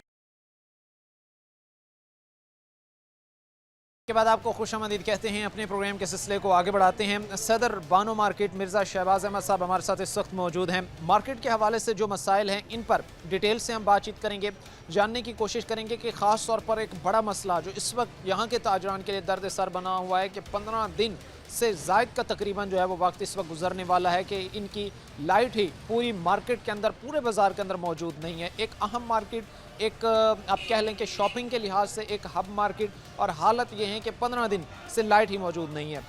S1: के बाद आपको खुशामदीद कहते हैं, अपने प्रोग्राम के सिलसिले को आगे बढ़ाते हैं। सदर बानो मार्केट मिर्ज़ा शहबाज अहमद साहब हमारे साथ इस वक्त मौजूद हैं। मार्केट के हवाले से जो मसाइल हैं इन पर डिटेल से हम बातचीत करेंगे, जानने की कोशिश करेंगे कि ख़ास तौर पर एक बड़ा मसला जो इस वक्त यहाँ के ताजरान के लिए दर्द सर बना हुआ है कि 15 दिन से ज़ायद का तकरीबन जो है वो वक्त इस वक्त गुजरने वाला है कि इनकी लाइट ही पूरी मार्केट के अंदर, पूरे बाज़ार के अंदर मौजूद नहीं है। एक अहम मार्केट, एक आप कह लें कि शॉपिंग के लिहाज से एक हब मार्केट, और हालत ये है कि 15 दिन से लाइट ही मौजूद नहीं है।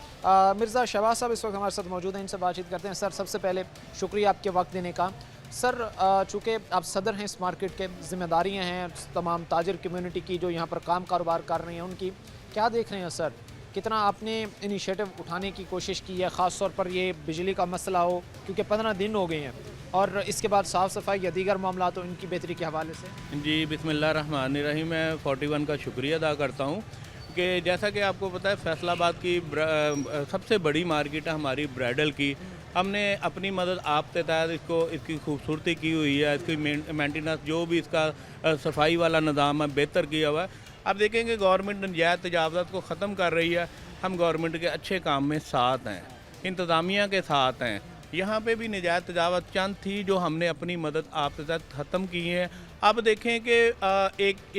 S1: मिर्ज़ा शहबाज साहब इस वक्त हमारे साथ मौजूद हैं, इनसे बातचीत करते हैं। सर, सबसे पहले शुक्रिया आपके वक्त देने का। सर, चूँकि आप सदर हैं इस मार्केट के, जिम्मेदारियाँ हैं तमाम ताजर कम्यूनिटी की जो यहाँ पर काम कारोबार कर रही हैं उनकी, क्या देख रहे हैं सर? कितना आपने इनिशिएटिव उठाने की कोशिश की है, ख़ास तौर पर ये बिजली का मसला हो, क्योंकि 15 दिन हो गए हैं, और इसके बाद साफ़ सफाई या दीगर मामला तो इनकी बेहतरी के हवाले से?
S9: जी, बिस्मिल्लाहिर्रहमानिर्रहीम। मैं 41 का शुक्रिया अदा करता हूँ कि जैसा कि आपको पता है फैसलाबाद की सबसे बड़ी मार्केट है हमारी ब्राइडल की। हमने अपनी मदद आप के तहत इसकी खूबसूरती की हुई है, इसकी मेंटेनेंस, जो भी इसका सफाई वाला निज़ाम है बेहतर किया हुआ है। अब देखेंगे गवर्नमेंट नजायज़ तजावज़ात को ख़त्म कर रही है, हम गवर्नमेंट के अच्छे काम में साथ हैं, इंतज़ामिया के साथ हैं। यहाँ पे भी नजायज़ तजावत चंद थी जो हमने अपनी मदद आपके साथ ख़त्म की है। अब देखें कि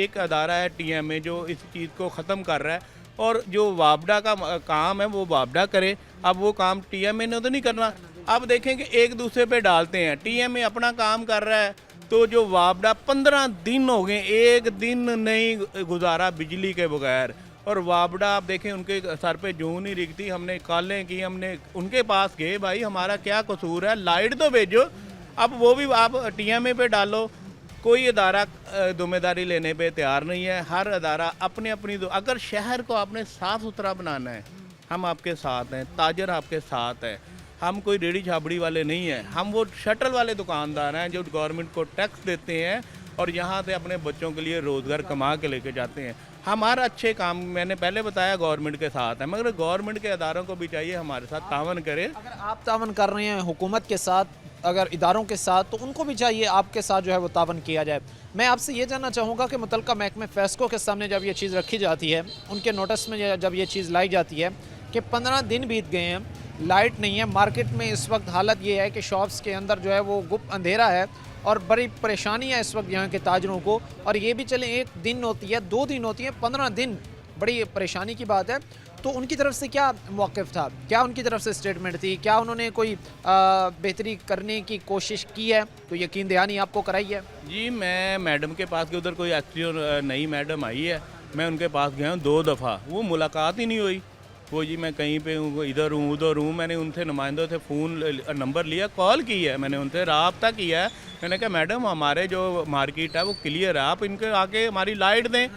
S9: एक अदारा है TMA जो इस चीज़ को ख़त्म कर रहा है, और जो वापडा का काम है वो वापडा करे। अब वो काम TMA ने तो नहीं करना। अब देखें कि एक दूसरे पे डालते हैं, TMA अपना काम कर रहा है तो जो वापडा 15 दिन हो गए, एक दिन नहीं गुजारा बिजली के बगैर, और वापडा आप देखें उनके सर पे जूं नहीं रिगती। हमने कॉलें की, हमने उनके पास गए, भाई हमारा क्या कसूर है, लाइट तो भेजो। अब वो भी आप TMA पे डालो, कोई अदारा जिम्मेदारी लेने पे तैयार नहीं है। हर अदारा अपने अपनी अगर शहर को आपने साफ़ सुथरा बनाना है, हम आपके साथ हैं, ताजर आपके साथ है। हम कोई रेडी छाबड़ी वाले नहीं हैं, हम वो शटल वाले दुकानदार हैं जो गवर्नमेंट को टैक्स देते हैं और यहाँ से अपने बच्चों के लिए रोज़गार कमा के लेके जाते हैं। हमारा अच्छे काम मैंने पहले बताया गवर्नमेंट के साथ है, मगर गवर्नमेंट के अदारों को भी चाहिए हमारे साथ तावन करें।
S1: अगर आप तावन कर रहे हैं हुकूमत के साथ, अगर इदारों के साथ, तो उनको भी चाहिए आपके साथ जो है वो तावन किया जाए। मैं आपसे ये जानना चाहूँगा कि मुतल्लिका महकमे फैसको के सामने जब ये चीज़ रखी जाती है, उनके नोटिस में जब ये चीज़ लाई जाती है कि 15 दिन बीत गए हैं, लाइट नहीं है मार्केट में, इस वक्त हालत ये है कि शॉप्स के अंदर जो है वो गुप्त अंधेरा है और बड़ी परेशानी है इस वक्त यहाँ के ताजरों को, और ये भी चले 1 दिन होती है, 2 दिन होती है, 15 दिन बड़ी परेशानी की बात है। तो उनकी तरफ से क्या मौक़िफ़ था, क्या उनकी तरफ से स्टेटमेंट थी, क्या उन्होंने कोई बेहतरी करने की कोशिश की है, तो यकीन दहानी आपको कराई है?
S9: जी, मैं मैडम के पास के उधर कोई एक्चुअली नई मैडम आई है, मैं उनके पास गया हूँ 2 दफ़ा, वो मुलाकात ही नहीं हुई। वो जी मैं कहीं पे हूँ, इधर हूँ उधर हूँ। मैंने उनसे नुमाइंदों से फ़ोन नंबर लिया, कॉल की है, मैंने उनसे रब्ता किया है। मैंने कहा मैडम हमारे जो मार्केट है वो क्लियर है, आप इनके आके हमारी लाइट दें।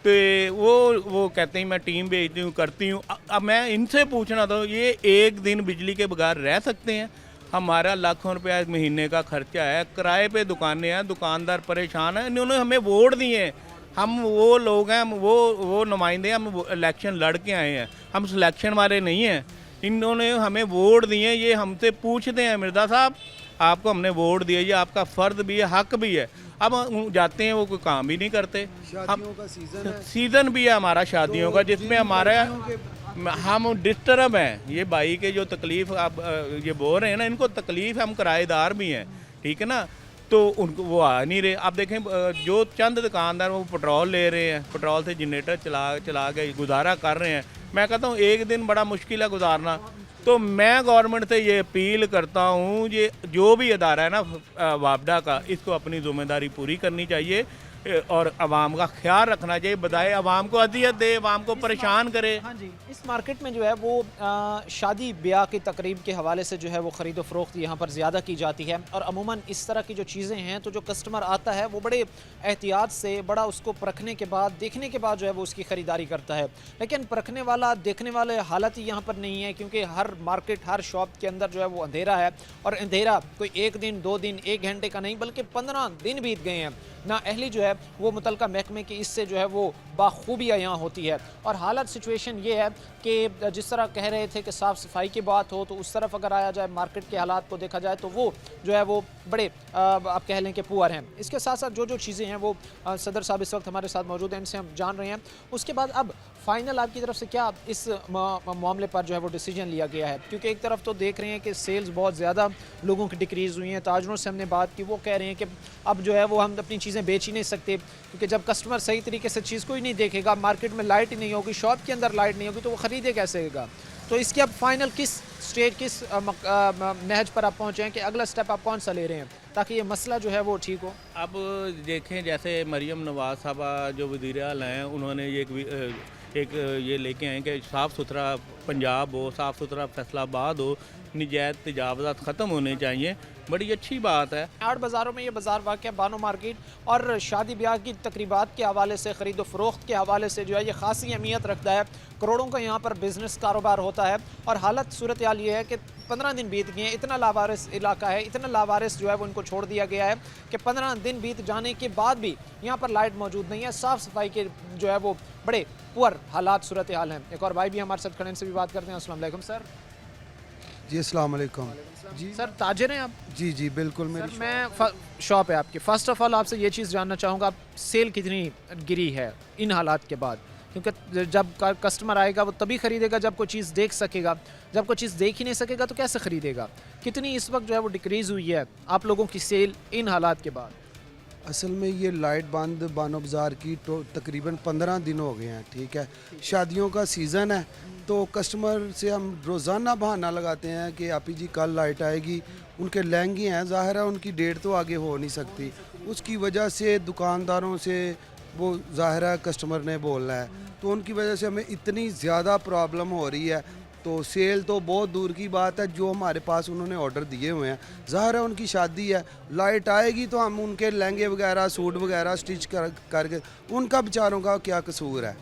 S9: तो वो कहते हैं मैं टीम भेजती हूँ, करती हूँ। अब मैं इनसे पूछना था, ये 1 दिन बिजली के बगैर रह सकते हैं? हमारा लाखों रुपया महीने का खर्चा है, किराए पे दुकानें हैं, दुकानदार परेशान हैं। इन्होंने हमें वोट दिए हैं, हम वो लोग हैं, वो नुमाइंदे, हम इलेक्शन लड़ के आए हैं, हम सिलेक्शन वाले नहीं हैं। इन्होंने हमें वोट दिए, ये हमसे पूछते हैं मिर्ज़ा साहब आपको हमने वोट दिया, ये आपका फ़र्ज़ भी है, हक भी है। अब हम जाते हैं वो कोई काम भी नहीं करते।
S3: शादियों का सीज़न है,
S9: सीज़न भी है हमारा शादियों का, जिसमें हमारा हम डिस्टर्ब हैं। ये भाई के जो तकलीफ़ आप ये बोल रहे हैं ना, इनको तकलीफ़, हम किराएदार भी हैं, ठीक है ना, तो उनको वो आ नहीं रहे। आप देखें जो चंद दुकानदार वो पेट्रोल ले रहे हैं, पेट्रोल से जनरेटर चला के गुजारा कर रहे हैं। मैं कहता हूँ एक दिन बड़ा मुश्किल है गुजारना। तो मैं गवर्नमेंट से ये अपील करता हूँ, ये जो भी अदारा है ना वापडा का, इसको अपनी ज़िम्मेदारी पूरी करनी चाहिए और आवाम का ख्याल रखना चाहिए, बजाय आवाम को अदियत दे, आवाम को परेशान करे।
S1: हाँ जी, इस मार्केट में जो है वो शादी ब्याह की तकरीब के हवाले से जो है वो ख़रीदो फ़रोख्त यहाँ पर ज़्यादा की जाती है। और अमूमन इस तरह की जो चीज़ें हैं तो जो कस्टमर आता है वो बड़े एहतियात से, बड़ा उसको परखने के बाद, देखने के बाद जो है वो उसकी ख़रीदारी करता है। लेकिन परखने वाला, देखने वाले हालत ही यहाँ पर नहीं है, क्योंकि हर मार्केट, हर शॉप के अंदर जो है वो अंधेरा है। और अंधेरा कोई 1 दिन 2 दिन 1 घंटे का नहीं, बल्कि 15 दिन बीत गए हैं। ना अहली जो है वो मुतलका महकमे की इससे जो है वो बाखूबियाँ यहाँ होती है। और हालत सिचुएशन ये है कि जिस तरह कह रहे थे कि साफ़ सफाई की बात हो, तो उस तरफ अगर आया जाए, मार्केट के हालात को देखा जाए तो वो जो है वो बड़े आप कह लें कि पुअर हैं। इसके साथ साथ जो जो चीज़ें हैं वो सदर साहब इस वक्त हमारे साथ मौजूद हैं, इनसे हम जान रहे हैं। उसके बाद अब फाइनल आपकी तरफ से क्या इस मामले पर जो है वो डिसीजन लिया गया है? क्योंकि एक तरफ तो देख रहे हैं कि सेल्स बहुत ज़्यादा लोगों की डिक्रीज़ हुई हैं। ताजरों से हमने बात की, वो कह रहे हैं कि अब जो है वो हम अपनी चीज़ें बेच ही नहीं सकते, क्योंकि जब कस्टमर सही तरीके से चीज़ को ही नहीं देखेगा, मार्केट में लाइट ही नहीं होगी, शॉप के अंदर लाइट नहीं होगी, तो वो ख़रीदे कैसे होगा? तो इसकी अब फाइनल किस स्टेज, किस नहज पर आप पहुँचे हैं कि अगला स्टेप आप कौन सा ले रहे हैं ताकि ये मसला जो है वो ठीक हो?
S9: अब देखें, जैसे मरियम नवाज़ साहबा जो वज़ीर आला हैं, उन्होंने एक ये लेके आए कि साफ़ सुथरा पंजाब हो, साफ़ सुथरा फैसलाबाद हो, निजायज़ तजावज़ात ख़त्म होने चाहिए। बड़ी अच्छी बात है।
S1: आठ बाज़ारों में ये बाज़ार वाक़या बानो मार्केट और शादी ब्याह की तकरीबात के हवाले से, ख़रीदो फ़रोख्त के हवाले से जो है ये ख़ासी अहमियत रखता है। करोड़ों का यहाँ पर बिज़नेस कारोबार होता है। और हालत सूरत हाल ये है कि 15 दिन बीत गए हैं, इतना लावारिस इलाका है, इतना लावारिस जो है वो इनको छोड़ दिया गया है कि 15 दिन बीत जाने के बाद भी यहाँ पर लाइट मौजूद नहीं है। साफ़ सफाई के जो है वो बड़े पुअर हालात सूरत हाल हैं। एक और भाई भी हमारे साथ खड़े, से भी बात करते हैं। अस्सलाम वालेकुम सर।
S3: जी अस्सलाम वालेकुम।
S1: जी सर, ताजिर हैं आप?
S3: जी जी बिल्कुल, मेरी
S1: सर मैं शॉप है आपकी। फ़र्स्ट ऑफ़ ऑल आपसे ये चीज़ जानना चाहूँगा, आप सेल कितनी गिरी है इन हालात के बाद? क्योंकि जब कस्टमर आएगा वो तभी ख़रीदेगा जब कोई चीज़ देख सकेगा, जब कोई चीज़ देख ही नहीं सकेगा तो कैसे ख़रीदेगा? कितनी इस वक्त जो है वो डिक्रीज़ हुई है आप लोगों की सेल इन हालात के बाद?
S3: असल में ये लाइट बंद बानो बाज़ार की तो तकरीबन 15 दिन हो गए हैं, ठीक है। शादियों का सीज़न है तो कस्टमर से हम रोज़ाना बहाना लगाते हैं कि आपी जी कल लाइट आएगी। उनके लहंगे हैं, ज़ाहिर है उनकी डेट तो आगे हो नहीं सकती, उसकी वजह से दुकानदारों से वो ज़ाहिर है कस्टमर ने बोलना है, तो उनकी वजह से हमें इतनी ज़्यादा प्रॉब्लम हो रही है। तो सेल तो बहुत दूर की बात है, जो हमारे पास उन्होंने ऑर्डर दिए हुए हैं, ज़ाहिर है उनकी शादी है, लाइट आएगी तो हम उनके लहंगे वगैरह, सूट वगैरह स्टिच करके, उनका बेचारों का क्या कसूर है?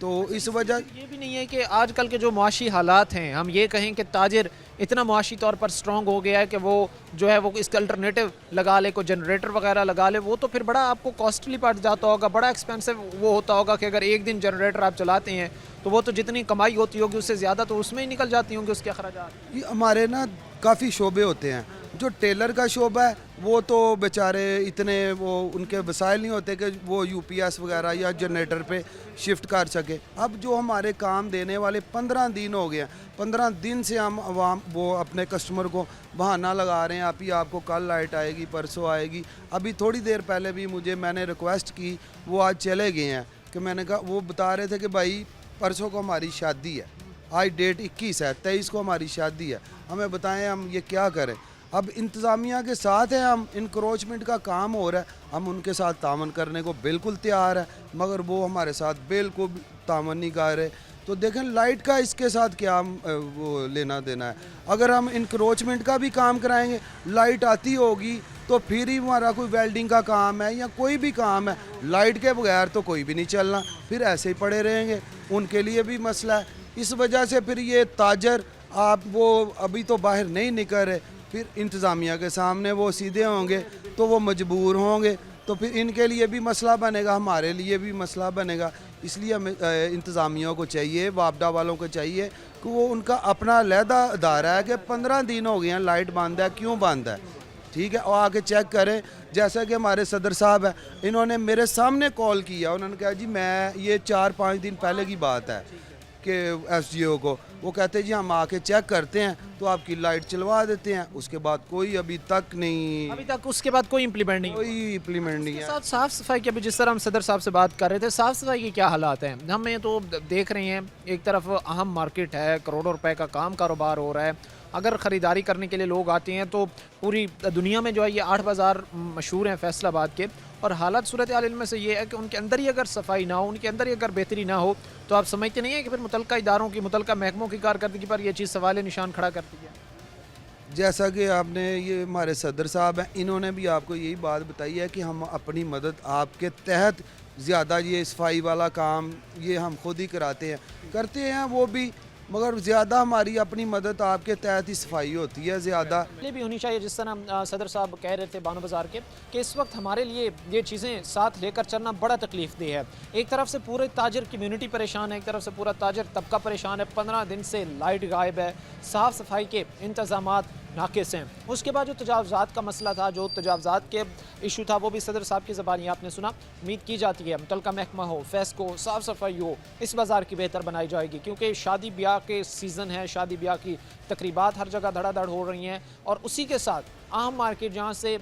S3: तो इस वजह
S1: ये भी नहीं है कि आजकल के जो मुआशी हालात हैं, हम ये कहें कि ताजिर इतना मुआशी तौर पर स्ट्रॉन्ग हो गया है कि वो जो है वो इसका अल्टरनेटिव लगा ले, कोई जनरेटर वगैरह लगा ले, वो तो फिर बड़ा आपको कॉस्टली पड़ जाता होगा, बड़ा एक्सपेंसिव वो होता होगा कि अगर एक दिन जनरेटर आप चलाते हैं तो वो तो जितनी कमाई होती होगी उससे ज़्यादा तो उसमें ही निकल जाती होंगी उसके अखराजात।
S3: ये हमारे ना काफ़ी शोबे होते हैं। जो टेलर का शोबा है वो तो बेचारे इतने वो उनके वसाइल नहीं होते कि वो यूपीएस वगैरह या जनरेटर पे शिफ्ट कर सके। अब जो हमारे काम देने वाले 15 दिन हो गए हैं, 15 दिन से हम आवाम वो अपने कस्टमर को बहाना लगा रहे हैं, आप ही आपको कल लाइट आएगी, परसों आएगी। अभी थोड़ी देर पहले भी मैंने रिक्वेस्ट की, वो आज चले गए हैं कि मैंने कहा, वो बता रहे थे कि भाई परसों को हमारी शादी है, आज डेट 21 है, 23 को हमारी शादी है, हमें बताएं हम ये क्या करें। अब इंतज़ामिया के साथ है, हम इंक्रोचमेंट का काम हो रहा है, हम उनके साथ तामन करने को बिल्कुल तैयार है, मगर वो हमारे साथ बिल्कुल तामन नहीं कर रहे। तो देखें लाइट का इसके साथ क्या वो लेना देना है? अगर हम इंक्रोचमेंट का भी काम कराएंगे, लाइट आती होगी तो फिर ही हमारा कोई वेल्डिंग का काम है या कोई भी काम है, लाइट के बगैर तो कोई भी नहीं चलना, फिर ऐसे ही पड़े रहेंगे, उनके लिए भी मसला है। इस वजह से फिर ये ताजर आप वो अभी तो बाहर नहीं निकल रहे, फिर इंतज़ामिया के सामने वो सीधे होंगे तो वो मजबूर होंगे, तो फिर इनके लिए भी मसला बनेगा, हमारे लिए भी मसला बनेगा।
S10: इसलिए हमें इंतज़ामिया को चाहिए, वापडा वालों को चाहिए कि वो उनका अपना अलहदा अदारा है कि 15 दिन हो गए हैं लाइट बंद है, क्यों बंद है, ठीक है, और आके चेक करें। जैसा कि हमारे सदर साहब हैं, इन्होंने मेरे सामने कॉल किया, उन्होंने कहा जी मैं ये 4-5 दिन पहले की बात है कि SGO को, वो कहते जी हम आके चेक करते हैं तो आपकी लाइट चलवा देते हैं। उसके बाद कोई अभी तक नहीं,
S1: अभी तक उसके बाद कोई इम्प्लीमेंट नहीं,
S10: कोई इम्प्लीमेंट नहीं है।
S1: साथ साफ सफाई की, अभी जिस तरह हम सदर साहब से बात कर रहे थे, साफ सफाई के क्या हालात हैं? हमें तो देख रहे हैं एक तरफ अहम मार्केट है, करोड़ों रुपए का काम कारोबार हो रहा है, अगर ख़रीदारी करने के लिए लोग आते हैं तो पूरी दुनिया में जो है ये 8 बाज़ार मशहूर हैं फैसलाबाद के, और हालात सूरत हाल इनमें से ये है कि उनके अंदर ही अगर सफाई ना हो, उनके अंदर ही अगर बेहतरी ना हो, तो आप समझते नहीं है कि फिर मुतलका इदारों की, मुतलका महकमों की कारकर्दगी पर यह चीज़ सवाल निशान खड़ा करती है?
S10: जैसा कि आपने, ये हमारे सदर साहब हैं, इन्होंने भी आपको यही बात बताई है कि हम अपनी मदद आपके तहत ज़्यादा ये सफाई वाला काम ये हम खुद ही करते हैं वो भी, मगर ज़्यादा हमारी अपनी मदद आपके तहत ही सफाई होती है ज़्यादा।
S1: ये भी होनी चाहिए, जिस तरह सदर साहब कह रहे थे बानो बाज़ार के, कि इस वक्त हमारे लिए ये चीज़ें साथ लेकर चलना बड़ा तकलीफ दे है। एक तरफ से पूरे ताजर कम्युनिटी परेशान है, एक तरफ से पूरा ताजर तबका परेशान है, 15 दिन से लाइट गायब है, साफ़ सफाई के इंतज़ामात नाकिस हैं। उसके बाद जो तजावज़ात का मसला था, जो तजावज़ात के इशू था, वो भी सदर साहब की ज़बानी आपने सुना। उम्मीद की जाती है मुतलका महकमा हो, फेस्को, साफ़ सफाई हो, इस बाज़ार की बेहतर बनाई जाएगी, क्योंकि शादी ब्याह के सीज़न है, शादी ब्याह की तकरीबात हर जगह धड़ाधड़ हो रही हैं, और उसी के साथ आम मार्केट जहाँ से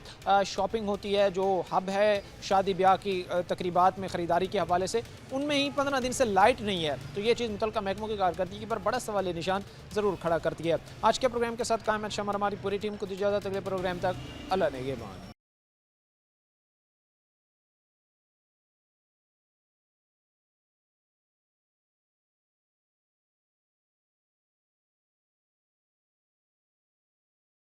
S1: शॉपिंग होती है, जो हब है शादी ब्याह की तकरीबात में ख़रीदारी के हवाले से, उनमें ही 15 दिन से लाइट नहीं है। तो ये चीज़ मुतलका महकमों की कारकर्दगी पर बड़ा सवाल निशान ज़रूर खड़ा करती है। आज के प्रोग्राम के साथ कायम शाम हमारी पूरी टीम को इजाज़त, अगले प्रोग्राम तक अल्लाह नेगहबान।